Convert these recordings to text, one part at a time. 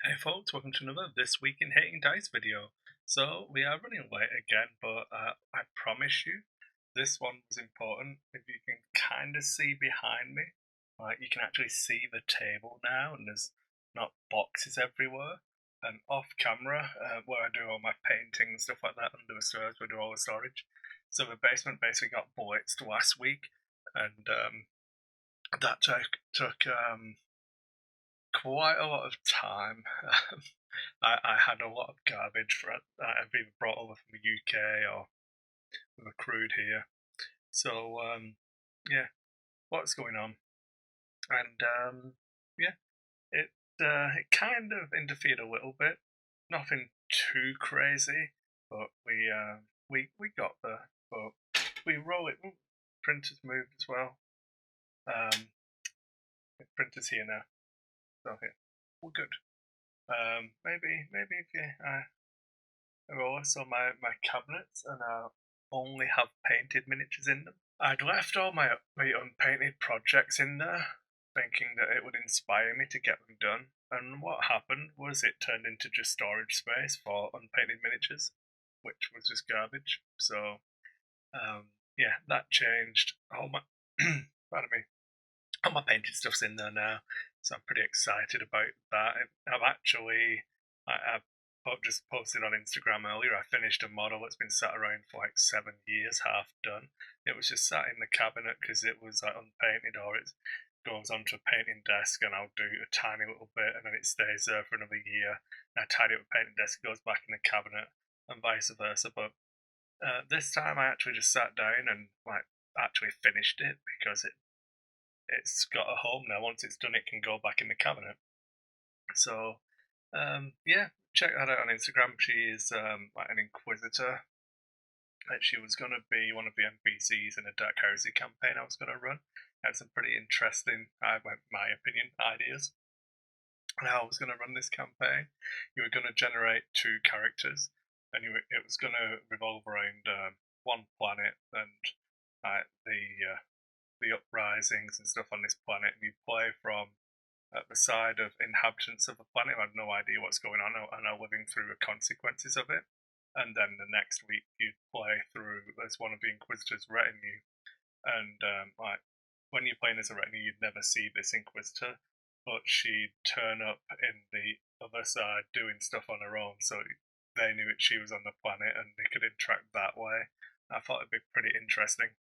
Hey folks, welcome to another This Week in Hating Dice video. So, we are running late again, but I promise you, this one was important. If you can kind of see behind me, you can actually see the table now, and there's not boxes everywhere. And off camera, where I do all my painting and stuff like that under the stairs, we do all the storage. So the basement basically got blitzed last week, and that took quite a lot of time. I had a lot of garbage for it that I've either brought over from the UK or we've accrued here. So yeah, what's going on? And yeah, it kind of interfered a little bit. Nothing too crazy, but we got there. But we roll it. Ooh, printer's moved as well. Um, printer's here now. So here, we're good. Maybe if you roll so my cabinets and only have painted miniatures in them. I'd left all my unpainted projects in there, thinking that it would inspire me to get them done. And what happened was it turned into just storage space for unpainted miniatures, which was just garbage. So yeah, that changed. All my pardon me, all my painted stuff's in there now, so I'm pretty excited about that. I've actually, I've just posted on Instagram earlier. I finished a model that's been sat around for like 7 years, half done. It was just sat in the cabinet because it was like unpainted, or it goes onto a painting desk, and I'll do a tiny little bit, and then it stays there for another year. And I tidy up the painting desk, it goes back in the cabinet, and vice versa. But this time I actually just sat down and like actually finished it because it's got a home now. Once it's done, it can go back in the cabinet. So, yeah, check that out on Instagram. She is like an inquisitor. She was going to be one of the NPCs in a Dark Heresy campaign I was going to run. Had some pretty interesting, my opinion, ideas on how I was going to run this campaign. You were going to generate two characters, and it was going to revolve around one planet and the uprisings and stuff on this planet, and you play from the side of inhabitants of the planet who have no idea what's going on and are living through the consequences of it. And then the next week you play through as one of the Inquisitor's retinue, and like when you're playing as a retinue, you'd never see this Inquisitor, but she'd turn up in the other side doing stuff on her own, so they knew she was on the planet and they could interact that way. I thought it'd be pretty interesting.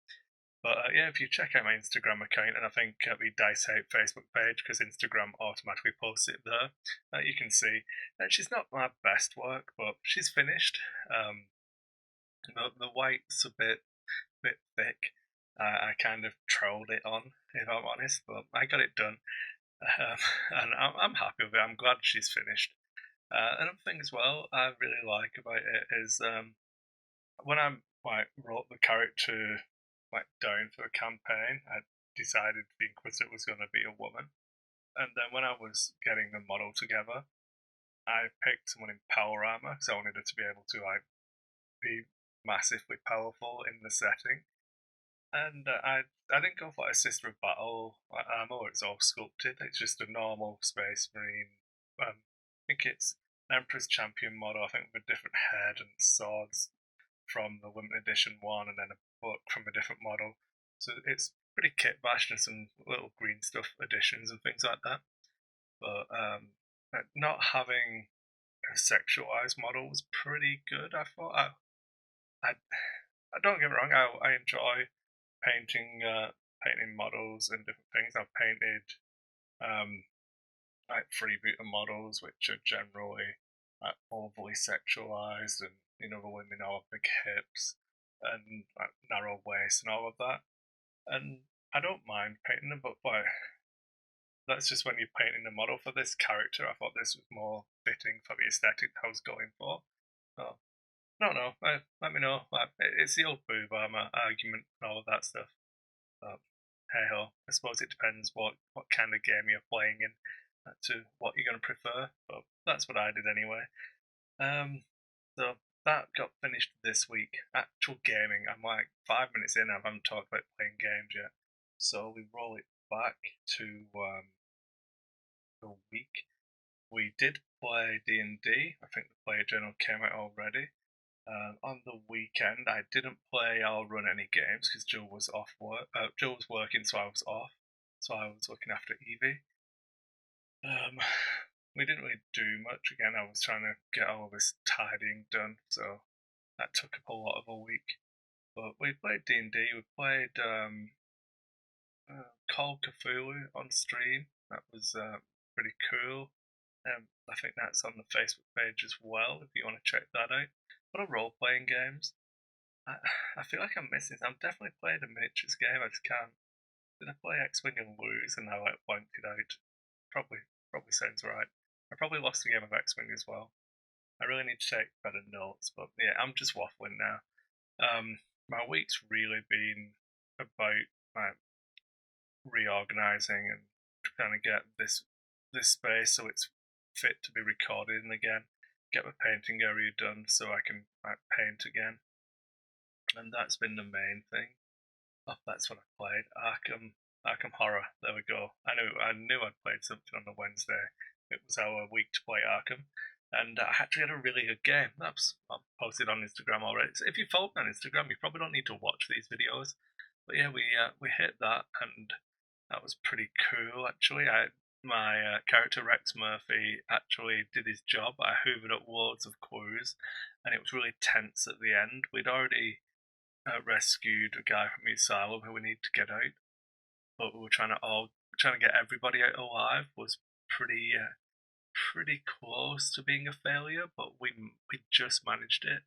But yeah, if you check out my Instagram account, and I think the Dice Out Facebook page, because Instagram automatically posts it there, you can see that she's not my best work, but she's finished. The white's a bit thick. I kind of trolled it on, if I'm honest, but I got it done, um, and I'm happy with it. I'm glad she's finished. Another thing as well I really like about it is when I like wrote the character like down for a campaign, I decided the Inquisitor was going to be a woman. And then when I was getting the model together, I picked someone in power armor because I wanted her to be able to like be massively powerful in the setting. And I didn't go for a Sister of Battle like, armor. It's all sculpted. It's just a normal Space Marine. I think it's an Emperor's Champion model. I think with a different head and swords from the limited edition one, and then a book from a different model. So it's pretty kit bashed and some little green stuff additions and things like that. But not having a sexualized model was pretty good. I thought I don't get me wrong. I enjoy painting painting models and different things. I've painted um, like freebooter models, which are generally overly sexualized, and the women all have big hips and like, narrow waist and all of that. And I don't mind painting them, but like that's just when you're painting a model for this character. I thought this was more fitting for the aesthetic I was going for. So, no, no, let me know. Like, it's the old boob armor argument and all of that stuff. But hey ho, I suppose it depends what kind of game you're playing in to what you're going to prefer. But that's what I did anyway. Um, so that got finished this week. Actual gaming, I'm like 5 minutes in. I haven't talked about playing games yet. So we roll it back to the week we did play D&D. I think the player journal came out already. On the weekend, I didn't play or run any games because Joe was off work. Joe was working, so I was off. So I was looking after Evie. We didn't really do much. Again, I was trying to get all this tidying done, so that took up a lot of a week. But we played D&D. We played Call Cthulhu on stream. That was pretty cool. I think that's on the Facebook page as well if you want to check that out. What are role playing games? I feel like I'm missing. I've definitely played a miniatures game. I just can't. Did I play X-Wing and lose and I blanked it out? Probably sounds right. I probably lost a game of X-Wing as well. I really need to take better notes, but yeah, I'm just waffling now. My week's really been about reorganizing and trying to get this space so it's fit to be recorded in again. Get my painting area done so I can paint again, and that's been the main thing. Oh, that's what I played. Arkham Horror. There we go. I knew I'd played something on the Wednesday. It was our week to play Arkham, and I actually had a really good game. That's posted on Instagram already. So if you follow me on Instagram, you probably don't need to watch these videos. But yeah, we hit that, and that was pretty cool. Actually, my character Rex Murphy actually did his job. I hoovered up loads of clues, and it was really tense at the end. We'd already rescued a guy from the asylum who we need to get out, but we were trying to get everybody out alive. Was pretty close to being a failure, but we just managed it.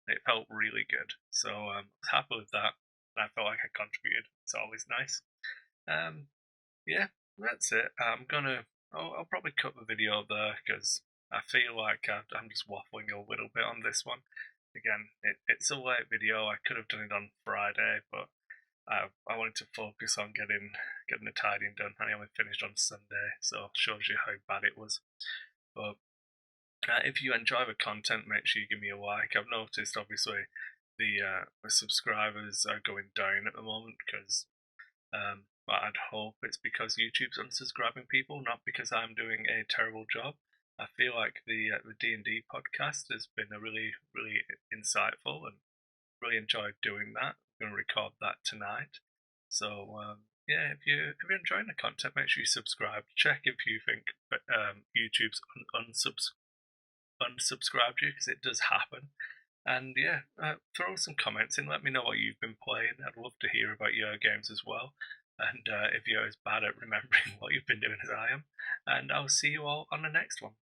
It felt really good, so I was happy with that, and I felt like I contributed. It's always nice. Yeah, that's it. I'll probably cut the video there because I feel like I'm just waffling a little bit on this one. Again, it's a late video. I could have done it on Friday, but I wanted to focus on getting the tidying done. I only finished on Sunday, so it shows you how bad it was. But if you enjoy the content, make sure you give me a like. I've noticed, obviously, the subscribers are going down at the moment because I'd hope it's because YouTube's unsubscribing people, not because I'm doing a terrible job. I feel like the D&D podcast has been a really insightful, and really enjoyed doing that. I'm going to record that tonight. So yeah, if you're enjoying the content, make sure you subscribe. Check if you think YouTube's unsubscribed you, because it does happen. And yeah, throw some comments in. Let me know what you've been playing. I'd love to hear about your games as well. And if you're as bad at remembering what you've been doing as I am. And I'll see you all on the next one.